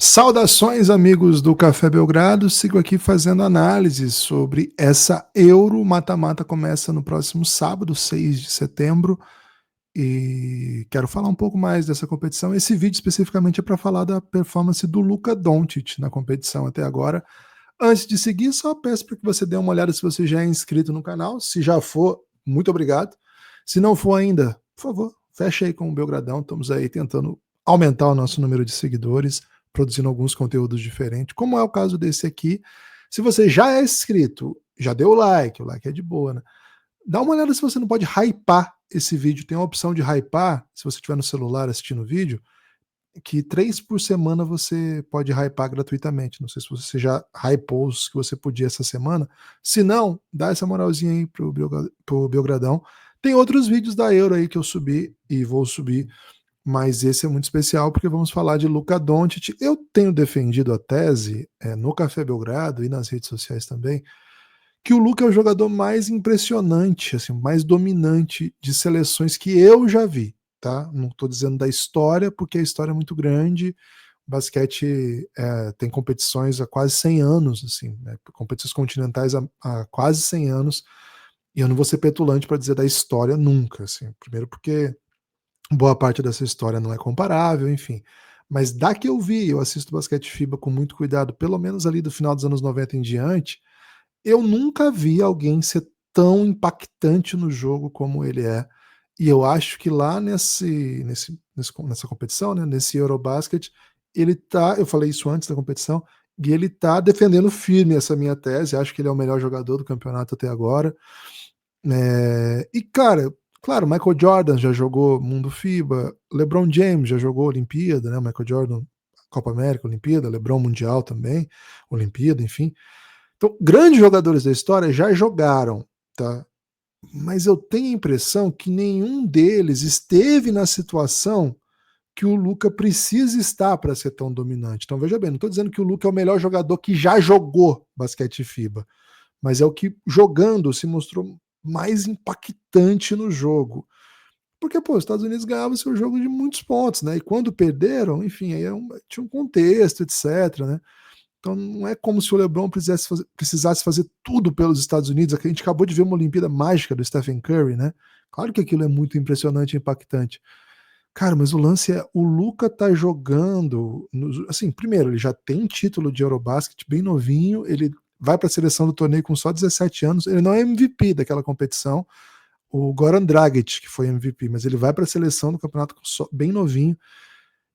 Saudações, amigos do Café Belgrado. Sigo aqui fazendo análise sobre essa Euro. Mata-mata começa no próximo sábado, 6 de setembro, e quero falar um pouco mais dessa competição. Esse vídeo especificamente é para falar da performance do Luka Doncic na competição até agora. Antes de seguir, só peço para que você dê uma olhada se você já é inscrito no canal. Se já for, muito obrigado. Se não for ainda, por favor, fecha aí com o Belgradão. Estamos aí tentando aumentar o nosso número de seguidores, produzindo alguns conteúdos diferentes, como é o caso desse aqui. Se você já é inscrito, já deu o like é de boa, né? Dá uma olhada se você não pode hypar esse vídeo. Tem uma opção de hypar, se você estiver no celular assistindo o vídeo, que 3 por semana você pode hypar gratuitamente. Não sei se você já hypou os que você podia essa semana. Se não, dá essa moralzinha aí pro Belgradão. Tem outros vídeos da Euro aí que eu subi e vou subir, mas esse é muito especial porque vamos falar de Luka Doncic. Eu tenho defendido a tese no Café Belgrado e nas redes sociais também, que o Luka é o jogador mais impressionante, assim, mais dominante de seleções que eu já vi, tá? Não estou dizendo da história, porque a história é muito grande. O basquete tem competições há quase 100 anos, assim, né? Competições continentais há quase 100 anos, e eu não vou ser petulante para dizer da história nunca, assim. Primeiro porque boa parte dessa história não é comparável, enfim. Mas da que eu vi, eu assisto basquete FIBA com muito cuidado, pelo menos ali do final dos anos 90 em diante, eu nunca vi alguém ser tão impactante no jogo como ele é. E eu acho que lá nessa competição, né, nesse Eurobasket, ele tá, eu falei isso antes da competição, e ele tá defendendo firme essa minha tese. Acho que ele é o melhor jogador do campeonato até agora. E, cara, claro, Michael Jordan já jogou Mundo FIBA, LeBron James já jogou Olimpíada, né? Michael Jordan, Copa América, Olimpíada, LeBron Mundial também, Olimpíada, enfim. Então, grandes jogadores da história já jogaram, tá? Mas eu tenho a impressão que nenhum deles esteve na situação que o Luka precisa estar para ser tão dominante. Então, veja bem, não estou dizendo que o Luka é o melhor jogador que já jogou basquete FIBA, mas é o que jogando se mostrou mais impactante no jogo. Porque, pô, os Estados Unidos ganhavam seu jogo de muitos pontos, né? E quando perderam, enfim, aí tinha um contexto, etc, né? Então não é como se o LeBron precisasse fazer tudo pelos Estados Unidos. A gente acabou de ver uma Olimpíada mágica do Stephen Curry, né? Claro que aquilo é muito impressionante e impactante. Cara, mas o lance é, o Luka tá jogando, assim, primeiro, ele já tem título de Eurobasket bem novinho, ele vai para a seleção do torneio com só 17 anos, ele não é MVP daquela competição, o Goran Dragic, que foi MVP, mas ele vai para a seleção do campeonato bem novinho.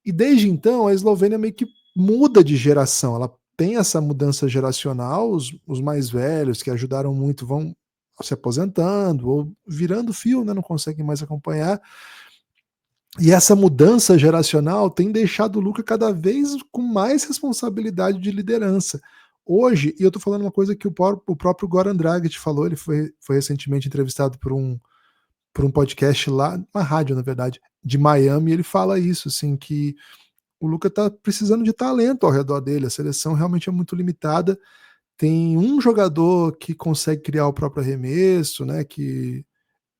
E desde então, a Eslovênia meio que muda de geração. Ela tem essa mudança geracional, os mais velhos, que ajudaram muito, vão se aposentando ou virando fio, né, não conseguem mais acompanhar. E essa mudança geracional tem deixado o Luka cada vez com mais responsabilidade de liderança. Hoje, e eu tô falando uma coisa que o próprio Goran Dragic falou, ele foi recentemente entrevistado por um podcast lá, uma rádio, na verdade, de Miami, e ele fala isso, assim, que o Luka tá precisando de talento ao redor dele, a seleção realmente é muito limitada, tem um jogador que consegue criar o próprio arremesso, né, que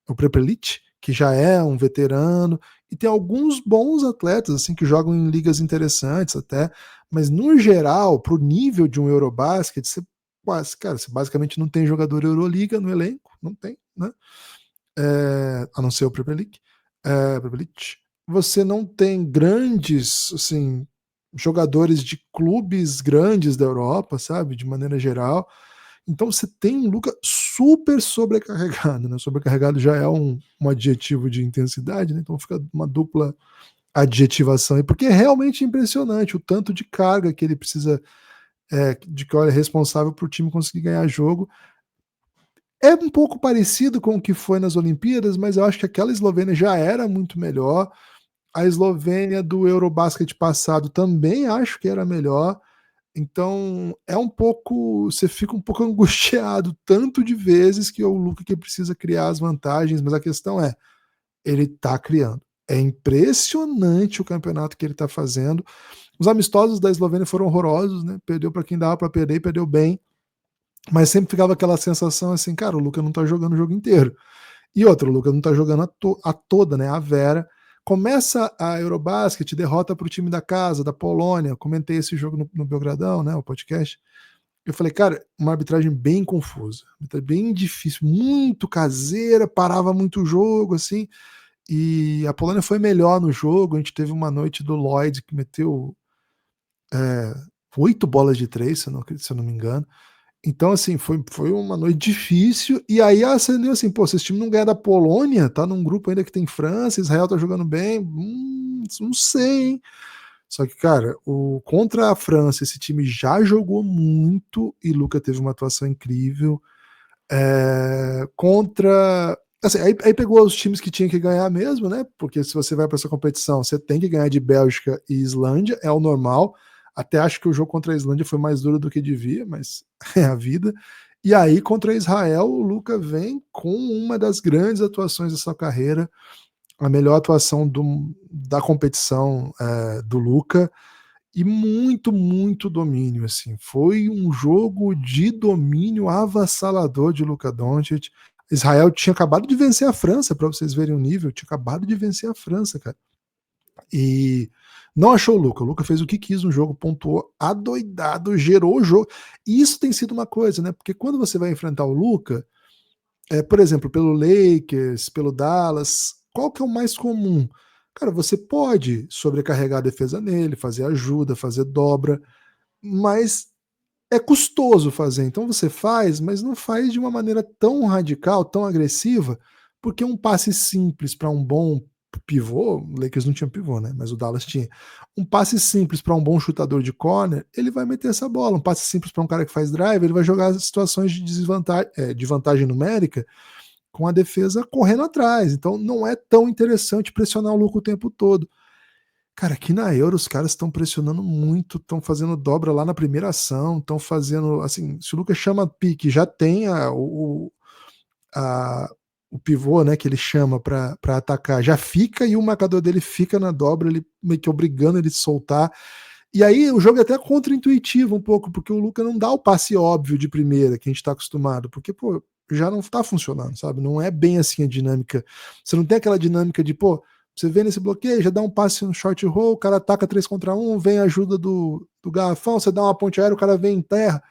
o Prepelic, que já é um veterano, e tem alguns bons atletas assim que jogam em ligas interessantes até, mas no geral, pro nível de um Eurobasket, você basicamente não tem jogador Euroliga no elenco, não tem, né? A não ser o Prepelic. Você não tem grandes, assim, jogadores de clubes grandes da Europa, sabe, de maneira geral. Então você tem um Luka super sobrecarregado, né? Sobrecarregado já é um adjetivo de intensidade, né? Então fica uma dupla adjetivação aí, porque é realmente impressionante o tanto de carga que ele precisa, de que ele é responsável para o time conseguir ganhar jogo. É um pouco parecido com o que foi nas Olimpíadas, mas eu acho que aquela Eslovênia já era muito melhor. A Eslovênia do Eurobasket passado também acho que era melhor. Então é um pouco, você fica um pouco angustiado tanto de vezes que é o Luka que precisa criar as vantagens, mas a questão é, ele tá criando. É impressionante o campeonato que ele tá fazendo. Os amistosos da Eslovênia foram horrorosos, né? Perdeu para quem dava para perder e perdeu bem, mas sempre ficava aquela sensação assim, cara, o Luka não tá jogando o jogo inteiro. E outra, o Luka não tá jogando a toda, né? A Vera. começa a Eurobasket, derrota para o time da casa, da Polônia. Comentei esse jogo no Belgradão, né? O podcast. Eu falei, cara, uma arbitragem bem confusa, bem difícil, muito caseira, parava muito o jogo, assim. E a Polônia foi melhor no jogo. A gente teve uma noite do Lloyd que meteu 8 bolas de 3, se eu não me engano. Então, assim, foi uma noite difícil. E aí acendeu assim, pô, se esse time não ganhar da Polônia, tá num grupo ainda que tem França, Israel tá jogando bem, não sei, hein? Só que, cara, contra a França, esse time já jogou muito e Luka teve uma atuação incrível. Contra. Assim, aí pegou os times que tinha que ganhar mesmo, né? Porque se você vai para essa competição, você tem que ganhar de Bélgica e Islândia, é o normal. Até acho que o jogo contra a Islândia foi mais duro do que devia, mas é a vida. E aí, contra Israel, o Luka vem com uma das grandes atuações da sua carreira, a melhor atuação da competição do Luka, e muito, muito domínio, assim. Foi um jogo de domínio avassalador de Luka Doncic. Israel tinha acabado de vencer a França, para vocês verem o nível, tinha acabado de vencer a França, cara. E não achou o Luka. O Luka fez o que quis no jogo, pontuou adoidado, gerou o jogo. E isso tem sido uma coisa, né? Porque quando você vai enfrentar o Luka, por exemplo, pelo Lakers, pelo Dallas, qual que é o mais comum? Cara, você pode sobrecarregar a defesa nele, fazer ajuda, fazer dobra, mas é custoso fazer. Então você faz, mas não faz de uma maneira tão radical, tão agressiva, porque um passe simples para um bom pivô, o Lakers não tinha pivô, né? Mas o Dallas tinha. Um passe simples para um bom chutador de corner, ele vai meter essa bola. Um passe simples para um cara que faz drive, ele vai jogar situações de desvantagem, de vantagem numérica com a defesa correndo atrás. Então não é tão interessante pressionar o Luka o tempo todo. Cara, aqui na Euro os caras estão pressionando muito, estão fazendo dobra lá na primeira ação, estão fazendo, assim, se o Lucas chama pique, já tem a, o pivô, né, que ele chama para atacar, já fica e o marcador dele fica na dobra, ele meio que obrigando ele a soltar. E aí o jogo é até contra-intuitivo um pouco, porque o Lucas não dá o passe óbvio de primeira que a gente está acostumado, porque, pô, já não tá funcionando, sabe? Não é bem assim a dinâmica. Você não tem aquela dinâmica de, pô, você vê nesse bloqueio, já dá um passe no short roll, o cara ataca 3 contra 1, vem a ajuda do garrafão, você dá uma ponte aérea, o cara vem em terra.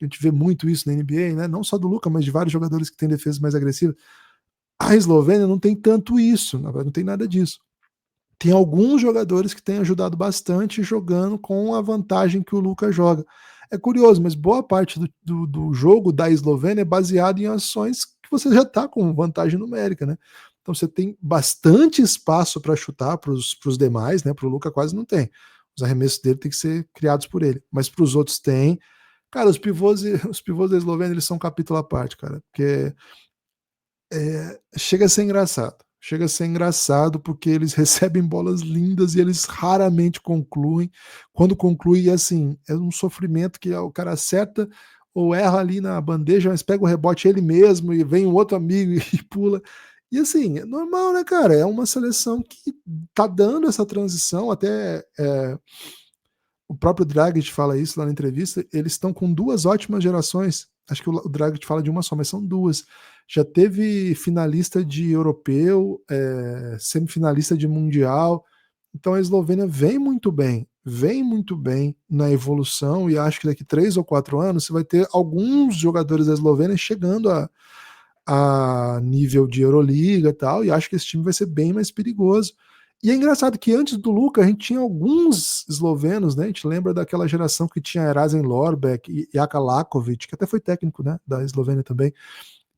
A gente vê muito isso na NBA, né? Não só do Luka, mas de vários jogadores que têm defesas mais agressivas. A Eslovênia não tem tanto isso, na verdade, não tem nada disso. Tem alguns jogadores que têm ajudado bastante jogando com a vantagem que o Luka joga. É curioso, mas boa parte do jogo da Eslovênia é baseado em ações que você já está com vantagem numérica, né? Então você tem bastante espaço para chutar para os demais, né? Para o Luka quase não tem. Os arremessos dele tem que ser criados por ele, mas para os outros tem. Cara, os pivôs da Eslovênia eles são um capítulo à parte, cara, porque chega a ser engraçado. Chega a ser engraçado porque eles recebem bolas lindas e eles raramente concluem. Quando conclui, assim, é um sofrimento que o cara acerta ou erra ali na bandeja, mas pega o rebote ele mesmo e vem um outro amigo e pula. E assim, é normal, né, cara? É uma seleção que tá dando essa transição, até o próprio Dragic fala isso lá na entrevista, eles estão com 2 ótimas gerações. Acho que o Dragic fala de uma só, mas são 2. Já teve finalista de europeu, semifinalista de mundial. Então a Eslovênia vem muito bem na evolução, e acho que daqui 3 ou 4 anos você vai ter alguns jogadores da Eslovênia chegando a nível de Euroliga e tal, e acho que esse time vai ser bem mais perigoso. E é engraçado que antes do Luka a gente tinha alguns eslovenos, né? A gente lembra daquela geração que tinha Erasen Lorbek e Jaka Lakovic, que até foi técnico, né, da Eslovênia também.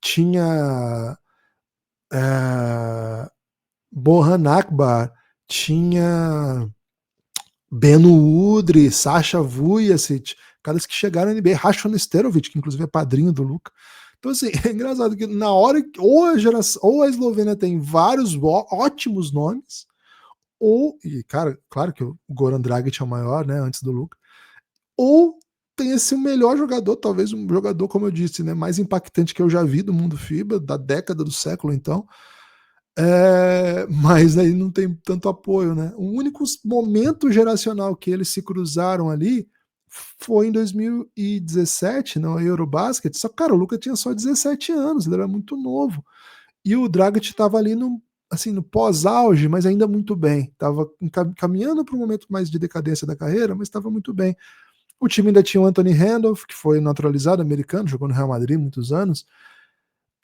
Tinha Bohan Akbar, tinha Beno Udrih, Sasha Vujacic, caras que chegaram na NBA, Rashon Nesterovic, que inclusive é padrinho do Luka. Então, assim, é engraçado que na hora que ou a Eslovênia tem vários ótimos nomes, e cara, claro que o Goran Dragic é o maior, né, antes do Luka, ou tem esse melhor jogador, talvez um jogador, como eu disse, né, mais impactante que eu já vi do mundo FIBA, da década do século, então, mas aí não tem tanto apoio, né? O único momento geracional que eles se cruzaram ali foi em 2017, no Eurobasket, só que, cara, o Luka tinha só 17 anos, ele era muito novo, e o Dragic estava ali assim, no pós-auge, mas ainda muito bem. Estava caminhando para um momento mais de decadência da carreira, mas estava muito bem. O time ainda tinha o Anthony Randolph, que foi naturalizado americano, jogou no Real Madrid muitos anos,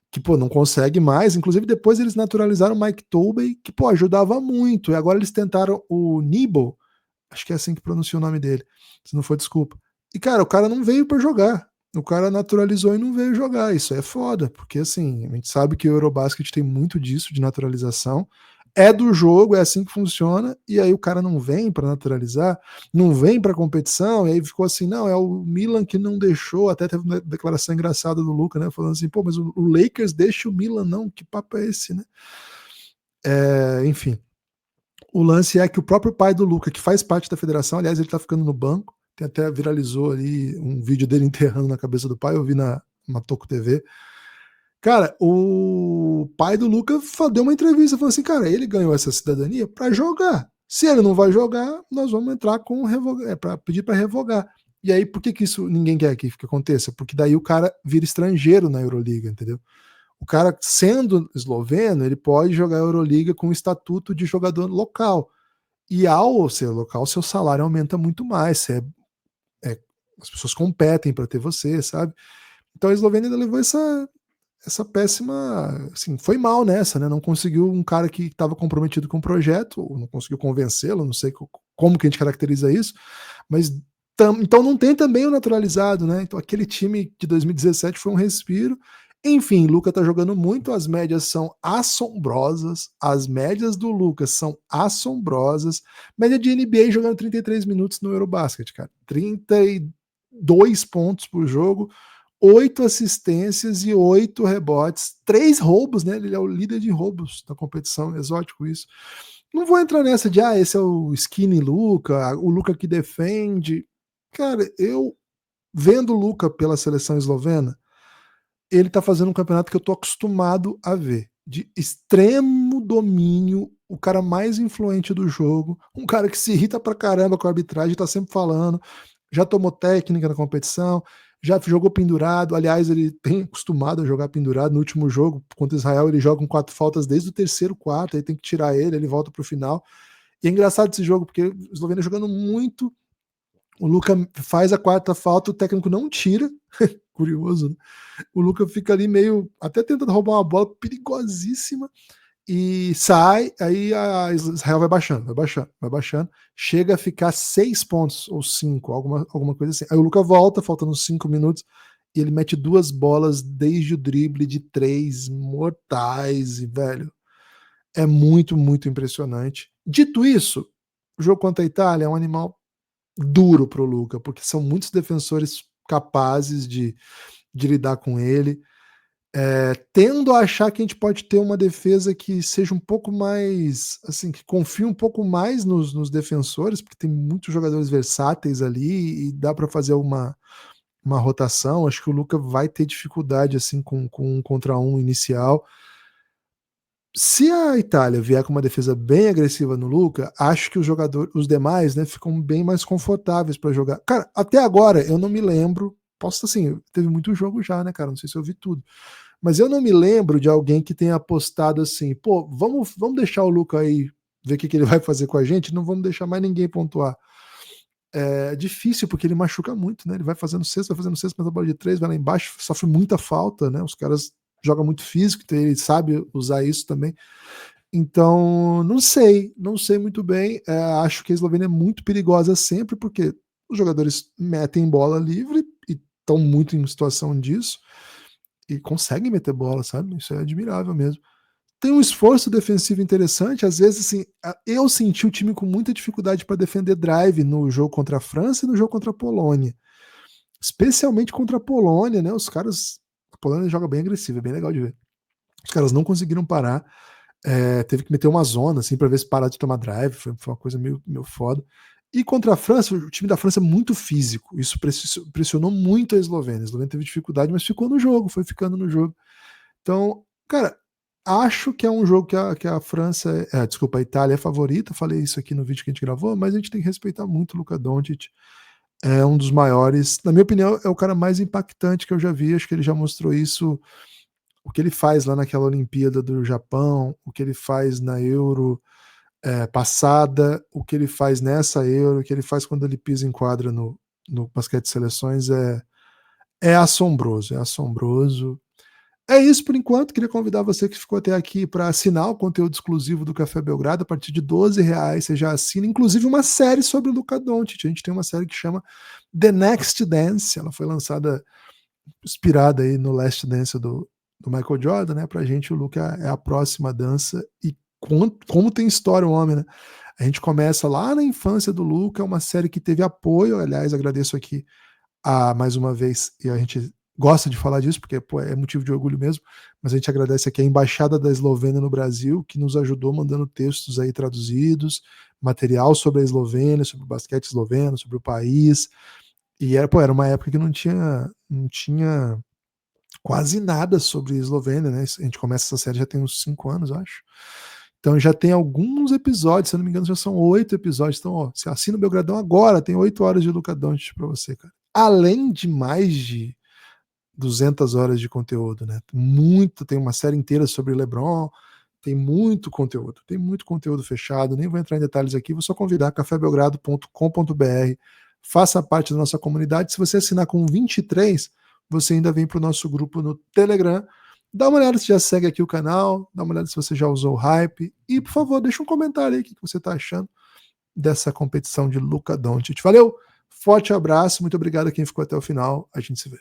que, pô, não consegue mais. Inclusive, depois eles naturalizaram o Mike Tobey, que, pô, ajudava muito. E agora eles tentaram o Nebo, acho que é assim que pronuncia o nome dele, se não for, desculpa. E, cara, o cara não veio para jogar. O cara naturalizou e não veio jogar. Isso é foda, porque, assim, a gente sabe que o Eurobasket tem muito disso, de naturalização. É do jogo, é assim que funciona, e aí o cara não vem para naturalizar, não vem para competição, e aí ficou assim, não, é o Milan que não deixou, até teve uma declaração engraçada do Luca, né, falando assim, pô, mas o Lakers deixa o Milan não, que papo é esse, né? Enfim, o lance é que o próprio pai do Luca, que faz parte da federação, aliás, ele tá ficando no banco, tem até viralizou ali um vídeo dele enterrando na cabeça do pai, eu vi na Matoco TV. Cara, o pai do Luca deu uma entrevista, falou assim, cara, ele ganhou essa cidadania para jogar. Se ele não vai jogar, nós vamos entrar com para pedir para revogar. E aí, por que que isso ninguém quer que aconteça? Porque daí o cara vira estrangeiro na Euroliga, entendeu? O cara, sendo esloveno, ele pode jogar a Euroliga com o estatuto de jogador local. E ao ser local, seu salário aumenta muito mais. As pessoas competem para ter você, sabe? Então a Eslovênia ainda levou essa péssima. Assim, foi mal nessa, né? Não conseguiu um cara que estava comprometido com o projeto, ou não conseguiu convencê-lo, não sei como que a gente caracteriza isso, mas então não tem também o naturalizado, né? Então aquele time de 2017 foi um respiro. Enfim, Luca tá jogando muito, as médias são assombrosas, as médias do Lucas são assombrosas. Média de NBA jogando 33 minutos no Eurobasket, cara. 32 pontos por jogo, 8 assistências e 8 rebotes, 3 roubos, né? Ele é o líder de roubos da competição, exótico isso. Não vou entrar nessa de, esse é o skinny Luca, o Luca que defende. Cara, eu vendo o Luca pela seleção eslovena, ele tá fazendo um campeonato que eu tô acostumado a ver. De extremo domínio, o cara mais influente do jogo, um cara que se irrita pra caramba com a arbitragem, tá sempre falando, já tomou técnica na competição, já jogou pendurado, aliás, ele tem acostumado a jogar pendurado. No último jogo contra Israel, ele joga com 4 faltas desde o terceiro quarto, aí tem que tirar ele volta pro final. E é engraçado esse jogo, porque o Eslovênia jogando muito, o Luca faz a quarta falta, o técnico não tira, curioso, né? O Luca fica ali meio, até tentando roubar uma bola perigosíssima, e sai, aí a Israel vai baixando, vai baixando, vai baixando, chega a ficar 6 pontos ou 5, alguma coisa assim. Aí o Luca volta, faltando 5 minutos, e ele mete 2 bolas desde o drible de 3 mortais, e velho, é muito, muito impressionante. Dito isso, o jogo contra a Itália é um animal duro pro Luca, porque são muitos defensores capazes de lidar com ele. Tendo a achar que a gente pode ter uma defesa que seja um pouco mais, assim, que confie um pouco mais nos defensores, porque tem muitos jogadores versáteis ali e dá para fazer uma rotação. Acho que o Luca vai ter dificuldade assim com um contra um inicial. Se a Itália vier com uma defesa bem agressiva no Luca, acho que os demais, né, ficam bem mais confortáveis para jogar. Cara, até agora eu não me lembro. Posso assim, teve muito jogo já, né, cara? Não sei se eu vi tudo. Mas eu não me lembro de alguém que tenha apostado assim, pô, vamos deixar o Luca aí ver o que ele vai fazer com a gente, não vamos deixar mais ninguém pontuar. É difícil porque ele machuca muito, né? Ele vai fazendo cesta, mas a bola de 3 vai lá embaixo, sofre muita falta, né? Os caras jogam muito físico, então ele sabe usar isso também. Então, não sei muito bem. Acho que a Eslovênia é muito perigosa sempre, porque os jogadores metem bola livre e estão muito em situação disso e conseguem meter bola, sabe? Isso é admirável mesmo. Tem um esforço defensivo interessante. Às vezes, assim, eu senti o time com muita dificuldade para defender drive no jogo contra a França e no jogo contra a Polônia. Especialmente contra a Polônia, né? Os caras. A Polônia joga bem agressiva, é bem legal de ver. Os caras não conseguiram parar. Teve que meter uma zona, assim, para ver se parar de tomar drive. Foi uma coisa meio foda. E contra a França, o time da França é muito físico. Isso pressionou muito a Eslovênia. A Eslovênia teve dificuldade, mas ficou no jogo, foi ficando no jogo. Então, cara, acho que é um jogo que a França, desculpa, a Itália é favorita. Falei isso aqui no vídeo que a gente gravou, mas a gente tem que respeitar muito o Luka Doncic. É um dos maiores, na minha opinião, é o cara mais impactante que eu já vi. Acho que ele já mostrou isso o que ele faz lá naquela Olimpíada do Japão, o que ele faz na Euro passada, o que ele faz nessa Euro, o que ele faz quando ele pisa em quadra no basquete de seleções é assombroso, é assombroso. É isso por enquanto, queria convidar você que ficou até aqui para assinar o conteúdo exclusivo do Café Belgrado, a partir de R$ 12 você já assina, inclusive uma série sobre o Luka Doncic, a gente tem uma série que chama The Next Dance, ela foi lançada inspirada aí no Last Dance do Michael Jordan, né, pra gente o Luka é a próxima dança e como tem história o homem, né? A gente começa lá na infância do Luka, é uma série que teve apoio, aliás, agradeço aqui mais uma vez, e a gente gosta de falar disso, porque pô, é motivo de orgulho mesmo, mas a gente agradece aqui a Embaixada da Eslovênia no Brasil, que nos ajudou mandando textos aí traduzidos, material sobre a Eslovênia, sobre o basquete esloveno, sobre o país, e era uma época que não tinha quase nada sobre Eslovênia, né? A gente começa essa série já tem uns 5 anos, acho. Então já tem alguns episódios, se eu não me engano, já são 8 episódios. Então, ó, você assina o Belgradão agora, tem 8 horas de Luka Doncic pra você, cara. Além de mais de 200 horas de conteúdo, né? Tem uma série inteira sobre LeBron, tem muito conteúdo fechado, nem vou entrar em detalhes aqui, vou só convidar cafébelgrado.com.br, faça parte da nossa comunidade, se você assinar com 23, você ainda vem para o nosso grupo no Telegram, dá uma olhada se já segue aqui o canal, dá uma olhada se você já usou o Hype, e por favor, deixa um comentário aí o que você está achando dessa competição de Luka Doncic. Valeu, forte abraço, muito obrigado a quem ficou até o final, a gente se vê.